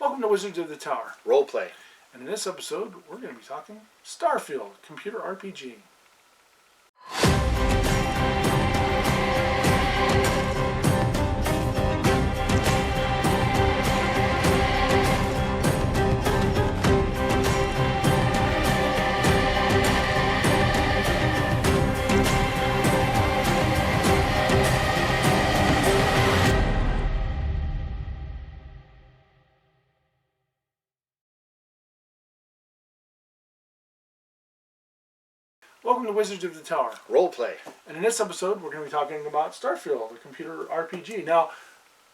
Welcome to Wizards of the Tower. Roleplay. And in this episode, we're going to be talking Starfield, computer RPG. Welcome to Wizards of the Tower. Roleplay. And in this episode, we're going to be talking about Starfield, a computer RPG. Now,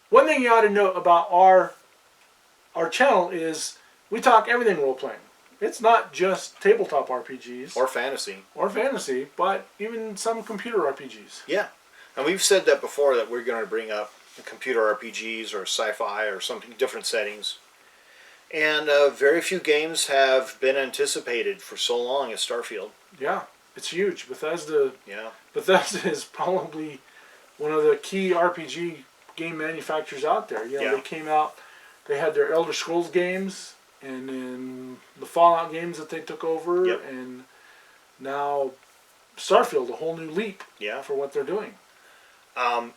one thing you ought to know about our channel is we talk everything role-playing. It's not just tabletop RPGs. Or fantasy. But even some computer RPGs. Yeah. And we've said that before, that we're going to bring up computer RPGs or sci-fi or something, different settings. And very few games have been anticipated for so long as Starfield. Yeah. It's huge. Bethesda is probably one of the key RPG game manufacturers out there. You know, They came out, they had their Elder Scrolls games, and then the Fallout games that they took over, and now Starfield, a whole new leap for what they're doing.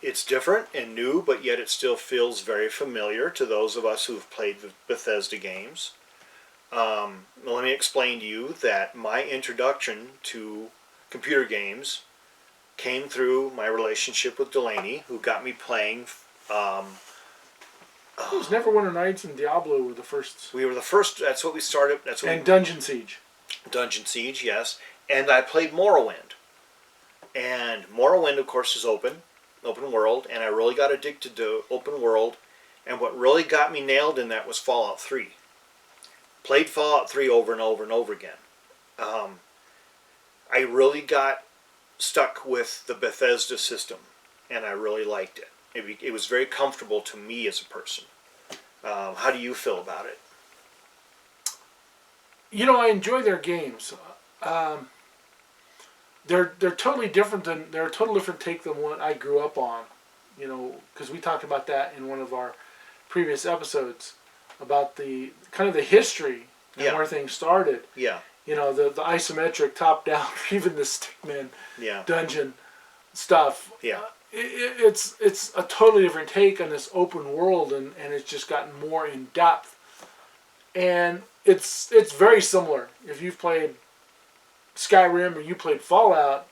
It's different and new, but yet it still feels very familiar to those of us who've played the Bethesda games. Let me explain to you that my introduction to computer games came through my relationship with Delaney, who got me playing. It was Neverwinter Nights and Diablo were the first. We were the first. That's what we started. Dungeon Siege. Dungeon Siege, yes. And I played Morrowind. And Morrowind, of course, is open world, and I really got addicted to open world. And what really got me nailed in that was Fallout 3. Played Fallout 3 over and over and over again. I really got stuck with the Bethesda system, and I really liked it. It was very comfortable to me as a person. How do you feel about it? You know, I enjoy their games. They're totally different they're a total different take than what I grew up on. You know, because we talked about that in one of our previous episodes about the kind of the history and where things started. Yeah. You know, the isometric top down, even the stickman dungeon stuff. Yeah. It's a totally different take on this open world, and it's just gotten more in depth. And it's very similar. If you've played Skyrim or you played Fallout,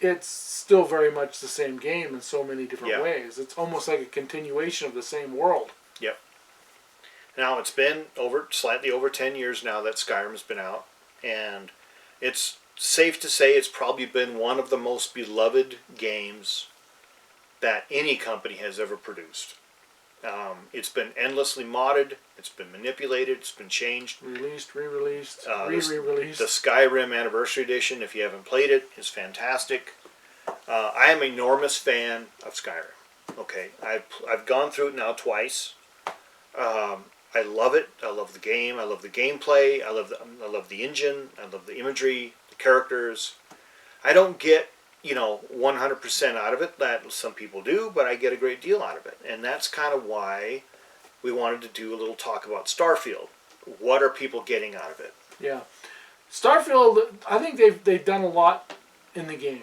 it's still very much the same game in so many different ways. It's almost like a continuation of the same world. Yep. Now, it's been slightly over 10 years now that Skyrim's been out, and it's safe to say it's probably been one of the most beloved games that any company has ever produced. It's been endlessly modded, it's been manipulated, it's been changed. Released, re-released, re-released. The Skyrim Anniversary Edition, if you haven't played it, is fantastic. I am an enormous fan of Skyrim. Okay, I've gone through it now twice. I love it. I love the game. I love the gameplay. I love the engine. I love the imagery, the characters. I don't get 100% out of it, that some people do, but I get a great deal out of it. And that's kind of why we wanted to do a little talk about Starfield. What are people getting out of it? Yeah. Starfield, I think they've done a lot in the game.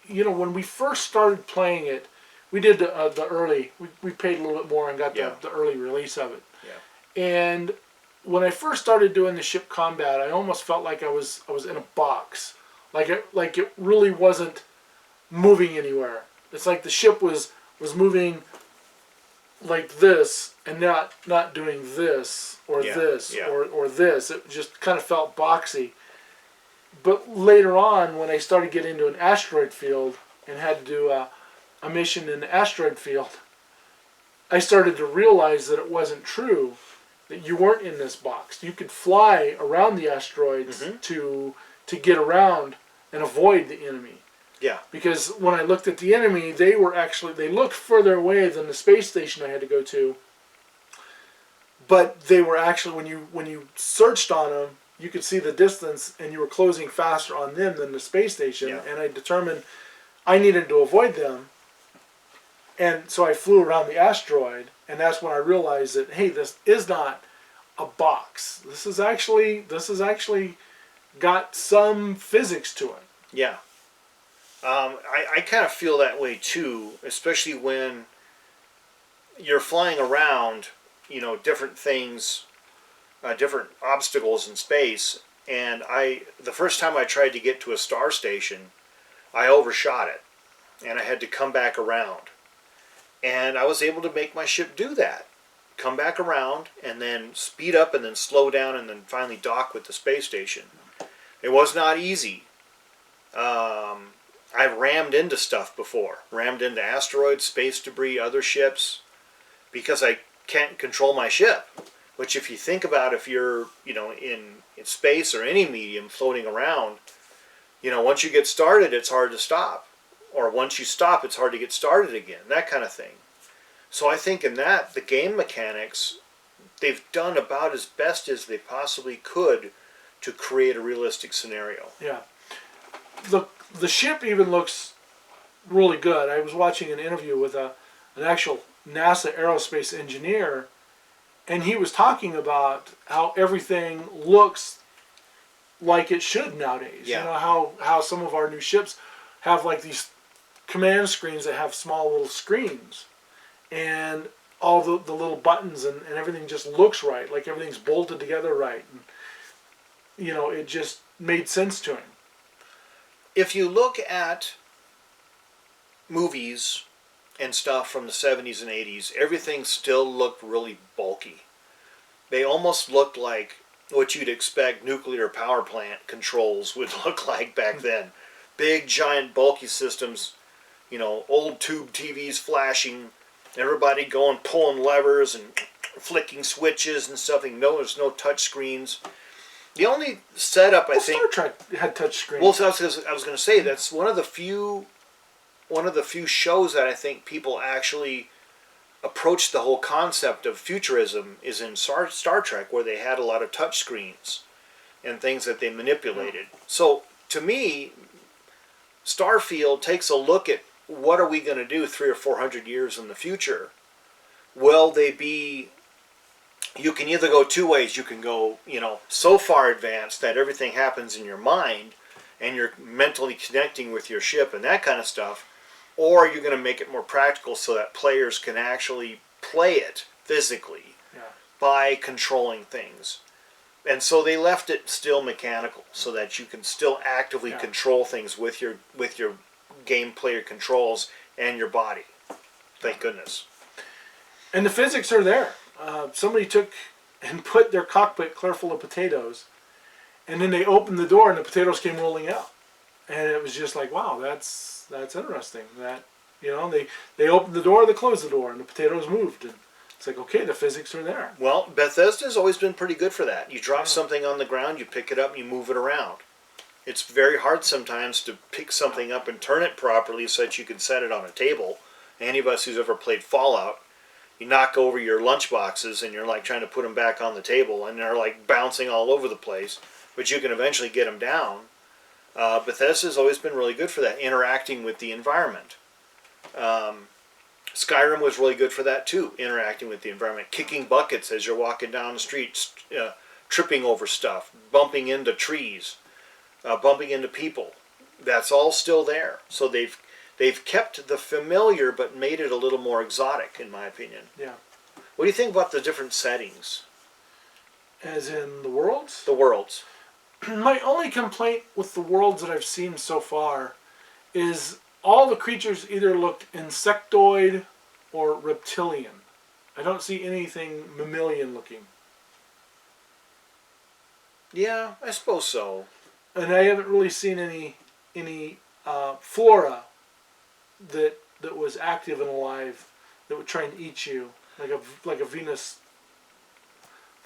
You know, when we first started playing it, we did the early, we paid a little bit more and got the early release of it. Yeah. And when I first started doing the ship combat, I almost felt like I was in a box. Like it really wasn't moving anywhere. It's like the ship was moving like this and not doing this or this or this. It just kind of felt boxy. But later on, when I started getting into an asteroid field and had to do a mission in the asteroid field, I started to realize that it wasn't true, that you weren't in this box. You could fly around the asteroids to get around and avoid the enemy. Yeah. Because when I looked at the enemy, they looked further away than the space station I had to go to. But they were actually, when you searched on them, you could see the distance, and you were closing faster on them than the space station. Yeah. And I determined I needed to avoid them. And so I flew around the asteroid, and that's when I realized that, hey, this is not a box. This is actually got some physics to it. Yeah. I kind of feel that way too, especially when you're flying around, different things, different obstacles in space. And the first time I tried to get to a star station, I overshot it, and I had to come back around. And I was able to make my ship do that. Come back around, and then speed up, and then slow down, and then finally dock with the space station. It was not easy. I've rammed into stuff before. Rammed into asteroids, space debris, other ships, because I can't control my ship. Which, if you think about, if you're, in space or any medium floating around, once you get started, it's hard to stop. Or once you stop, it's hard to get started again. That kind of thing. So I think in that, the game mechanics, they've done about as best as they possibly could to create a realistic scenario. Yeah. The ship even looks really good. I was watching an interview with an actual NASA aerospace engineer, and he was talking about how everything looks like it should nowadays. Yeah. How some of our new ships have like these command screens that have small little screens, and all the little buttons and everything just looks right, like everything's bolted together right. And, it just made sense to him. If you look at movies and stuff from the 70s and 80s, everything still looked really bulky. They almost looked like what you'd expect nuclear power plant controls would look like back then. Big, giant, bulky systems, old tube TVs flashing, everybody going, pulling levers and flicking switches and stuff. There's no touch screens. The only setup I think Star Trek had touch screens. Well, so I was going to say that's one of the few shows that I think people actually approached the whole concept of futurism is in Star Trek, where they had a lot of touch screens and things that they manipulated. So to me, Starfield takes a look at what are we going to do 300 or 400 years in the future. Will they be? You can either go two ways. You can go, so far advanced that everything happens in your mind and you're mentally connecting with your ship and that kind of stuff, or you're going to make it more practical so that players can actually play it physically by controlling things. And so they left it still mechanical so that you can still actively control things with your game player controls and your body. Thank goodness. And the physics are there. Somebody took and put their cockpit clear full of potatoes, and then they opened the door and the potatoes came rolling out, and it was just like, wow, that's interesting. That they opened the door, they closed the door, and the potatoes moved, and it's like, okay, the physics are there. Well, Bethesda's always been pretty good for that. You drop something on the ground, you pick it up, and you move it around. It's very hard sometimes to pick something up and turn it properly so that you can set it on a table. Any of us who's ever played Fallout, you knock over your lunch boxes and you're like trying to put them back on the table and they're like bouncing all over the place, but you can eventually get them down. Bethesda's always been really good for that, interacting with the environment. Skyrim was really good for that too, interacting with the environment, kicking buckets as you're walking down the street, tripping over stuff, bumping into trees, bumping into people. That's all still there. So they've kept the familiar but made it a little more exotic, in my opinion. Yeah. What do you think about the different settings? As in the worlds? The worlds. My only complaint with the worlds that I've seen so far is all the creatures either looked insectoid or reptilian. I don't see anything mammalian looking. Yeah, I suppose so. And I haven't really seen any flora that was active and alive that would try and eat you like a Venus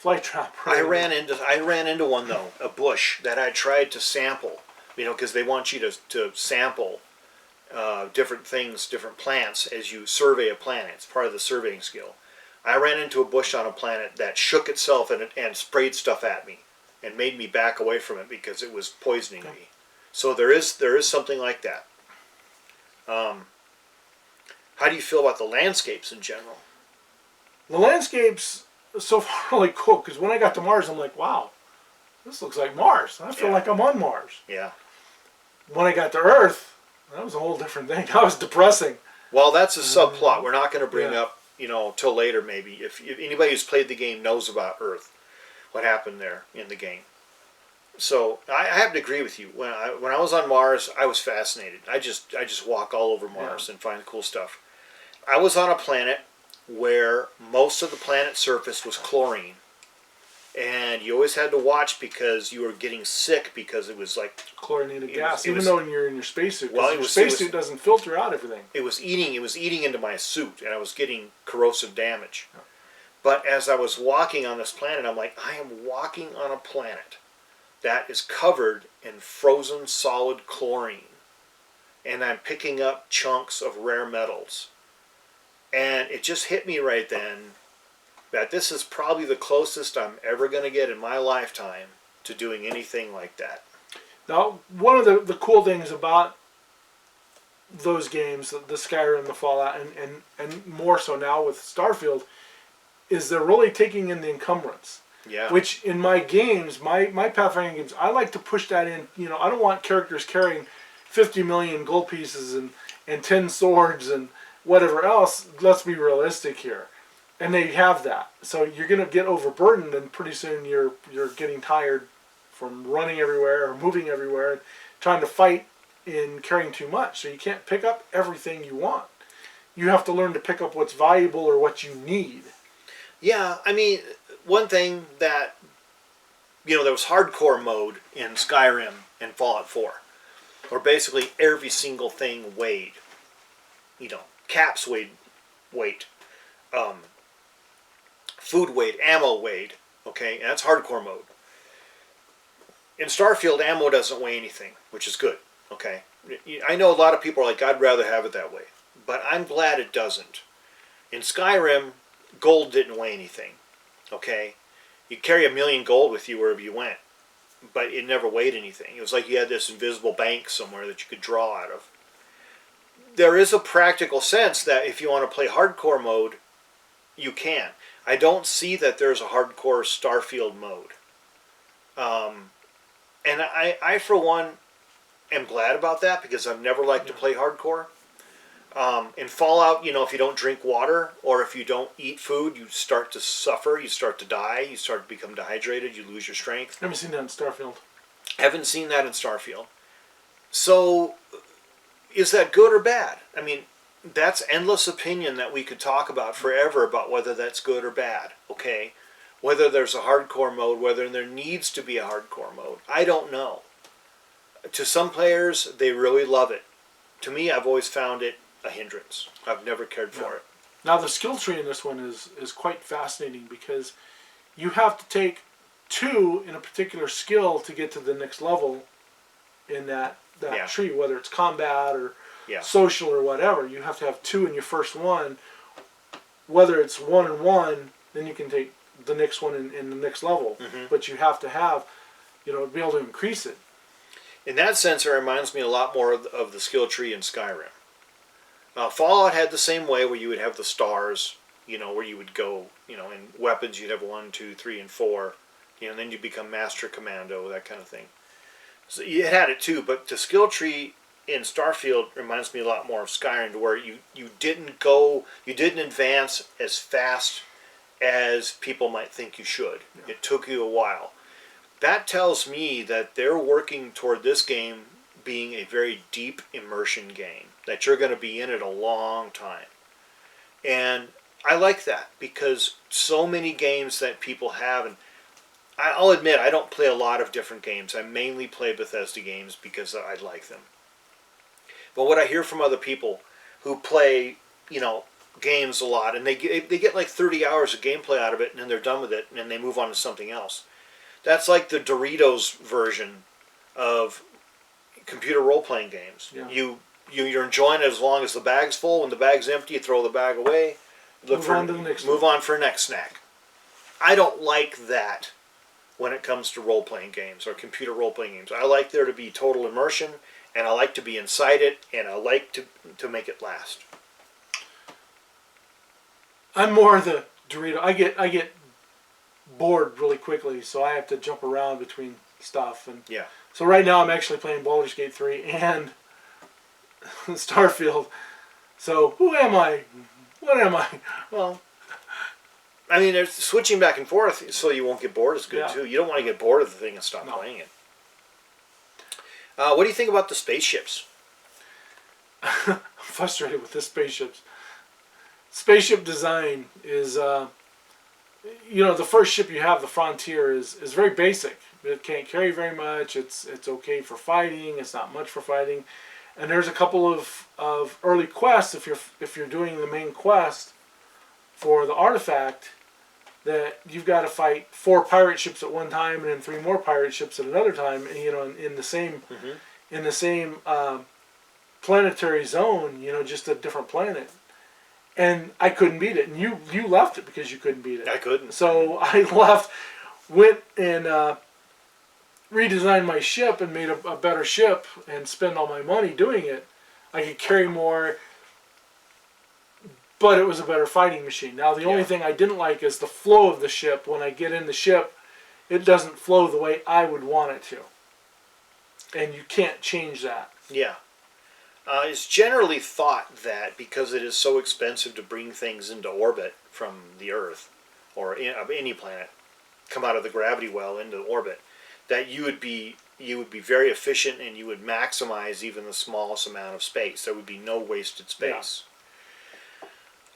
flytrap. I ran into one though, a bush that I tried to sample, because they want you to sample different things, different plants as you survey a planet. It's part of the surveying skill. I ran into a bush on a planet that shook itself and sprayed stuff at me and made me back away from it because it was poisoning me. So there is something like that. How do you feel about the landscapes in general? The landscapes so far really cool because when I got to Mars, I'm like, wow, this looks like Mars. I feel Yeah. like I'm on Mars. Yeah. When I got to Earth, that was a whole different thing. That was depressing. Well, that's a subplot we're not going to bring Yeah. up, till later maybe. If anybody who's played the game knows about Earth, what happened there in the game. So I have to agree with you. When I was on Mars, I was fascinated. I just walk all over Mars and find cool stuff. I was on a planet where most of the planet's surface was chlorine, and you always had to watch because you were getting sick because it was like Chlorinated gas, it even was- though you're in your spacesuit. Well, Well, your spacesuit doesn't filter out everything. it was eating into my suit, and I was getting corrosive damage. But as I was walking on this planet, I'm like, I am walking on a planet that is covered in frozen solid chlorine, and I'm picking up chunks of rare metals. And it just hit me right then that this is probably the closest I'm ever going to get in my lifetime to doing anything like that. Now, one of the cool things about those games, the Skyrim, the Fallout, and more so now with Starfield, is they're really taking in the encumbrance. Yeah. Which in my games, my Pathfinder games, I like to push that in. I don't want characters carrying 50 million gold pieces and 10 swords and whatever else. Let's be realistic here. And they have that. So you're going to get overburdened, and pretty soon you're getting tired from running everywhere or moving everywhere and trying to fight in carrying too much. So you can't pick up everything you want. You have to learn to pick up what's valuable or what you need. Yeah, I mean, one thing that, there was hardcore mode in Skyrim and Fallout 4, where basically every single thing weighed. Caps weighed weight, food weight, ammo weighed, okay, and that's hardcore mode. In Starfield, ammo doesn't weigh anything, which is good, okay. I know a lot of people are like, I'd rather have it that way, but I'm glad it doesn't. In Skyrim, gold didn't weigh anything, okay? You'd carry 1 million gold with you wherever you went, but it never weighed anything. It was like you had this invisible bank somewhere that you could draw out of. There is a practical sense that if you want to play hardcore mode, you can. I don't see that there's a hardcore Starfield mode. And I, for one, am glad about that because I've never liked to play hardcore. In Fallout, if you don't drink water or if you don't eat food, you start to suffer, you start to die, you start to become dehydrated, you lose your strength. I haven't seen that in Starfield. Haven't seen that in Starfield. So, is that good or bad? I mean, that's endless opinion that we could talk about forever about whether that's good or bad, okay? Whether there's a hardcore mode, whether there needs to be a hardcore mode. I don't know. To some players, they really love it. To me, I've always found it a hindrance. I've never cared for it. Now the skill tree in this one is quite fascinating because you have to take 2 in a particular skill to get to the next level in that tree, whether it's combat or social or whatever. You have to have 2 in your first one. Whether it's 1 and 1, then you can take the next one in the next level. Mm-hmm. But you have to have, be able to increase it. In that sense, it reminds me a lot more of the skill tree in Skyrim. Fallout had the same way where you would have the stars, where you would go, in weapons you'd have 1, 2, 3, and 4, and then you become Master Commando, that kind of thing. So you had it too, but the skill tree in Starfield reminds me a lot more of Skyrim, where you didn't advance as fast as people might think you should. Yeah. It took you a while. That tells me that they're working toward this game being a very deep immersion game, that you're going to be in it a long time. And I like that because so many games that people have, and I'll admit I don't play a lot of different games. I mainly play Bethesda games because I like them. But what I hear from other people who play, games a lot, and they get like 30 hours of gameplay out of it, and then they're done with it, and then they move on to something else. That's like the Doritos version of computer role-playing games. Yeah. You're enjoying it as long as the bag's full. When the bag's empty, you throw the bag away. Move on for the next snack. I don't like that when it comes to role-playing games or computer role-playing games. I like there to be total immersion, and I like to be inside it, and I like to make it last. I'm more the Dorito. I get bored really quickly, so I have to jump around between stuff. And Yeah. so right now I'm actually playing Baldur's Gate 3 and Starfield. So who am I? What am I? Well, I mean, there's switching back and forth so you won't get bored is good Yeah. too. You don't want to get bored of the thing and stop No. playing it. What do you think about the spaceships? I'm frustrated with the spaceships. Spaceship design is, the first ship you have, the Frontier, is very basic. It can't carry very much. It's okay for fighting. It's not much for fighting. And there's a couple of early quests if you're doing the main quest for the artifact, that you've got to fight 4 pirate ships at one time and then 3 more pirate ships at another time. In the same planetary zone. Just a different planet. And I couldn't beat it. And you left it because you couldn't beat it. I couldn't. So I left, went and redesigned my ship and made a better ship and spend all my money doing it. I could carry more, but it was a better fighting machine. Now the only thing I didn't like is the flow of the ship. When I get in the ship, it doesn't flow the way I would want it to. And you can't change that. Yeah. It's generally thought that because it is so expensive to bring things into orbit from the Earth or of any planet, come out of the gravity well into orbit, that you would be very efficient and you would maximize even the smallest amount of space. There would be no wasted space.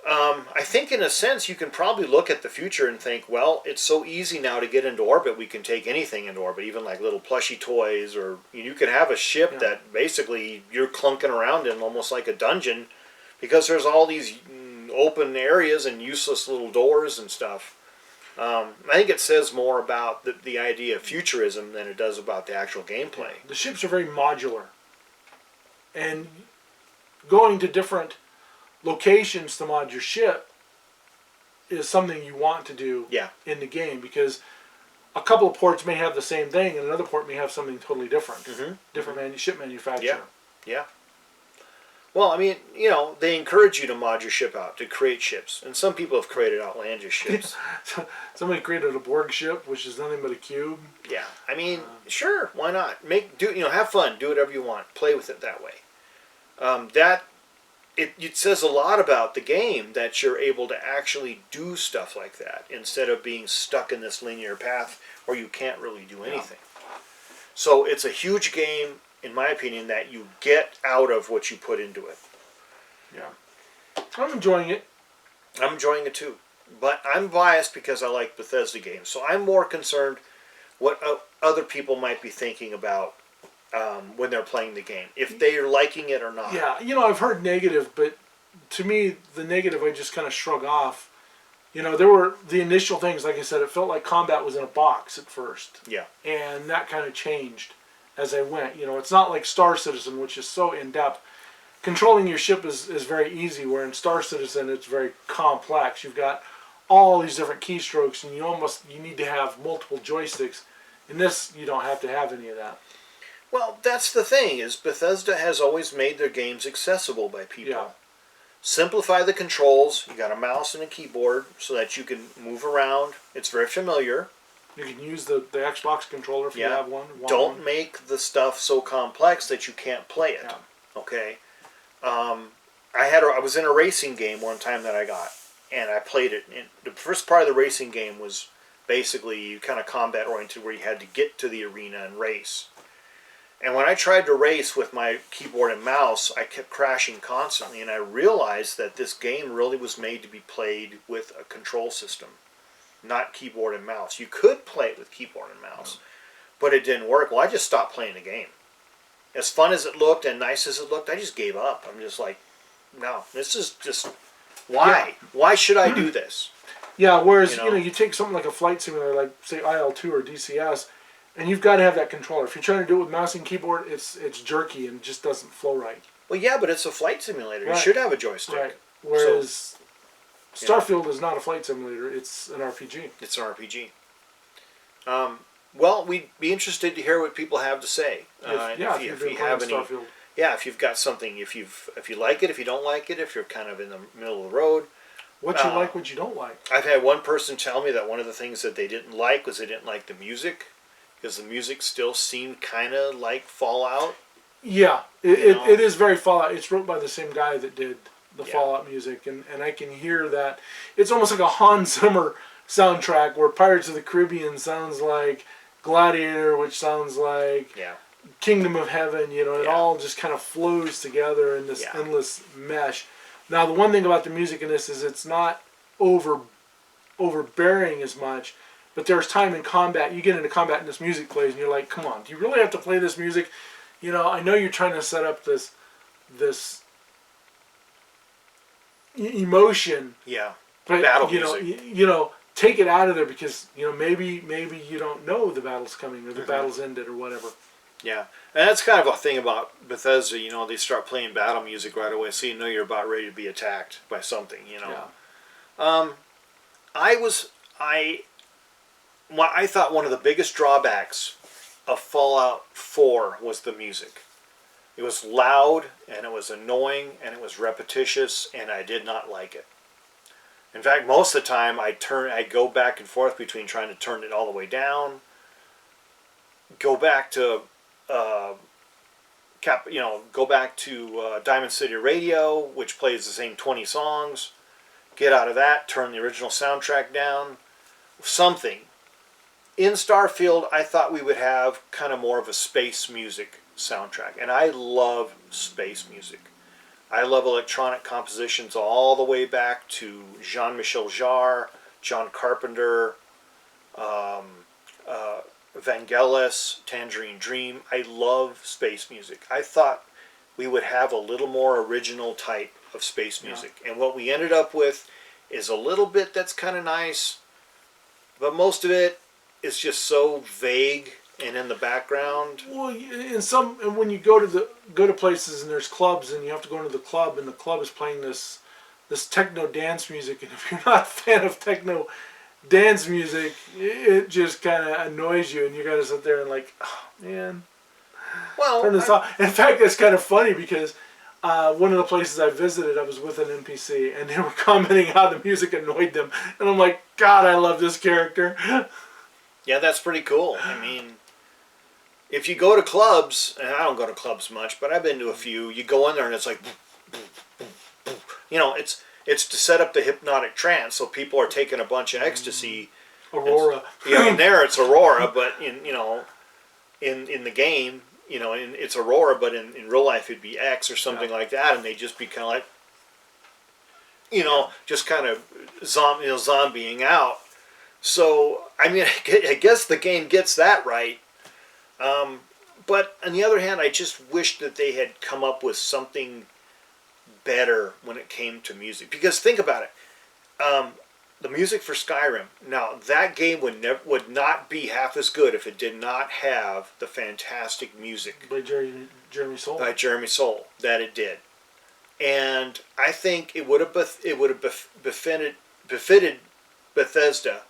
I think in a sense you can probably look at the future and think, well, it's so easy now to get into orbit, we can take anything into orbit, even like little plushy toys, or you could have a ship that basically you're clunking around in almost like a dungeon because there's all these open areas and useless little doors and stuff. I think it says more about the idea of futurism than it does about the actual gameplay. The ships are very modular. And going to different locations to mod your ship is something you want to do in the game, because a couple of ports may have the same thing and another port may have something totally different. Different ship manufacturer. Yeah. Well, I mean, they encourage you to mod your ship out, to create ships. And some people have created outlandish ships. Somebody created a Borg ship, which is nothing but a cube. Yeah. I mean, sure, why not? Have fun, do whatever you want, play with it that way. It says a lot about the game that you're able to actually do stuff like that instead of being stuck in this linear path where you can't really do anything. So it's a huge game, in my opinion, that you get out of what you put into it. Yeah. I'm enjoying it. I'm enjoying it too. But I'm biased because I like Bethesda games. So I'm more concerned what other people might be thinking about when they're playing the game, if they're liking it or not. Yeah, I've heard negative, but to me, the negative I just kind of shrug off. There were the initial things, like I said, it felt like combat was in a box at first. Yeah. And that kind of changed as I went. It's not like Star Citizen, which is so in-depth. Controlling your ship is very easy, where in Star Citizen it's very complex. You've got all these different keystrokes, and you need to have multiple joysticks. In this, you don't have to have any of that. Well, that's the thing, is Bethesda has always made their games accessible by people. Yeah. Simplify the controls. You got a mouse and a keyboard so that you can move around. It's very familiar. You can use the Xbox controller if you have one. Don't make the stuff so complex that you can't play it. Yeah. Okay? I was in a racing game one time that I got, and I played it. And the first part of the racing game was basically kind of combat oriented, where you had to get to the arena and race. And when I tried to race with my keyboard and mouse, I kept crashing constantly, and I realized that this game really was made to be played with a control system, not keyboard and mouse. You could play it with keyboard and mouse, but it didn't work. Well, I just stopped playing the game. As fun as it looked and nice as it looked, I just gave up. I'm just like, no, this is just, why? Yeah. Why should I do this? Yeah, whereas, you take something like a flight simulator, like, say, IL-2 or DCS, and you've got to have that controller. If you're trying to do it with mouse and keyboard, it's jerky and it just doesn't flow right. Well, yeah, but it's a flight simulator. Right. You should have a joystick. Right. Whereas Starfield is not a flight simulator. It's an RPG. It's an RPG. Well, we'd be interested to hear what people have to say. If you have any, Starfield. Yeah, if you've got something, if you like it, if you don't like it, if you're kind of in the middle of the road, what you like, what you don't like. I've had one person tell me that one of the things that they didn't like was they didn't like the music, because the music still seemed kind of like Fallout. Yeah, know? it is very Fallout. It's wrote by the same guy that did the Yeah. Fallout music, and I can hear that. It's almost like a Hans Zimmer soundtrack, where Pirates of the Caribbean sounds like Gladiator, which sounds like Yeah. Kingdom of Heaven. You know, it Yeah. all just kind of flows together in this Yeah. endless mesh. Now, the one thing about the music in this is it's not overbearing as much, but there's time in combat. You get into combat and this music plays, and you're like, come on, do you really have to play this music? You know, I know you're trying to set up this emotion, Yeah. but Battle you know, music. you know, take it out of there, because you know maybe you don't know the battle's coming or the battle's ended or whatever. Yeah. And that's kind of a thing about Bethesda, you know, they start playing battle music right away, so you know you're about ready to be attacked by something, you know. Yeah. I thought one of the biggest drawbacks of Fallout 4 was the music. It was loud, and it was annoying, and it was repetitious, and I did not like it. In fact, most of the time I'd go back and forth between trying to turn it all the way down, go back to Diamond City Radio, which plays the same 20 songs, get out of that, turn the original soundtrack down, something. In Starfield, I thought we would have kind of more of a space music soundtrack, and I love space music. I love electronic compositions all the way back to Jean-Michel Jarre, John Carpenter, Vangelis, Tangerine Dream. I love space music. I thought we would have a little more original type of space music. Yeah. And what we ended up with is a little bit that's kind of nice, but most of it is just so vague and in the background. Well, and when you go to places and there's clubs and you have to go into the club and the club is playing this techno dance music, and if you're not a fan of techno dance music, it just kind of annoys you, and you got to sit there and like, oh man, turn this off. In fact, it's kind of funny because one of the places I visited, I was with an NPC, and they were commenting how the music annoyed them, and I'm like, God, I love this character. Yeah, that's pretty cool. I mean, if you go to clubs, and I don't go to clubs much, but I've been to a few, you go in there and it's like, you know, it's to set up the hypnotic trance, so people are taking a bunch of ecstasy. Aurora. Yeah, in there it's Aurora, but in the game, you know, it's Aurora, but in real life it'd be X or something like that, and they just be kind of like, you know, just kind of zombieing out. So, I mean, I guess the game gets that right. But on the other hand, I just wish that they had come up with something better when it came to music. Because think about it. The music for Skyrim, now that game would not be half as good if it did not have the fantastic music By Jeremy Soule. By Jeremy Soule that it did. And I think it would have befitted Bethesda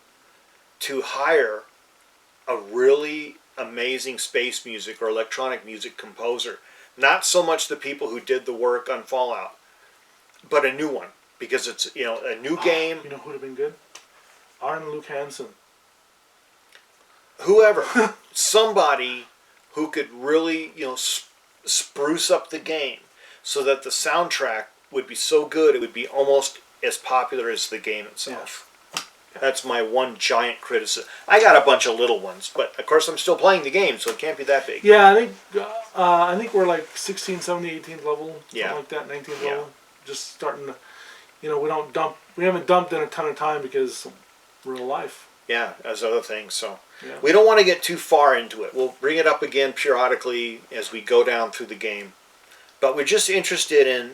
to hire a really amazing space music or electronic music composer. Not so much the people who did the work on Fallout, but a new one, because it's, you know, a new game. You know who would have been good? Arne Luke Hansen. Whoever, somebody who could really, you know, spruce up the game so that the soundtrack would be so good it would be almost as popular as the game itself. Yeah. That's my one giant criticism. I got a bunch of little ones, but of course I'm still playing the game, so it can't be that big. Yeah, I think we're like 16, 17, 18th level, something like that, 19th level. Just starting to, you know, we haven't dumped in a ton of time because real life. Yeah, as other things, so yeah. We don't want to get too far into it. We'll bring it up again periodically as we go down through the game. But we're just interested in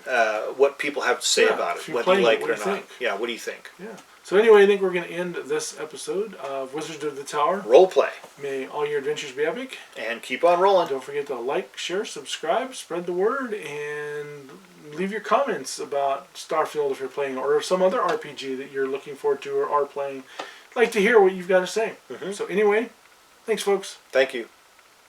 what people have to say about it, whether you like it or not. Yeah, what do you think? Yeah. So anyway, I think we're going to end this episode of Wizards of the Tower. Roleplay. May all your adventures be epic. And keep on rolling. Don't forget to like, share, subscribe, spread the word, and leave your comments about Starfield if you're playing, or some other RPG that you're looking forward to or are playing. I'd like to hear what you've got to say. Mm-hmm. So anyway, thanks folks. Thank you.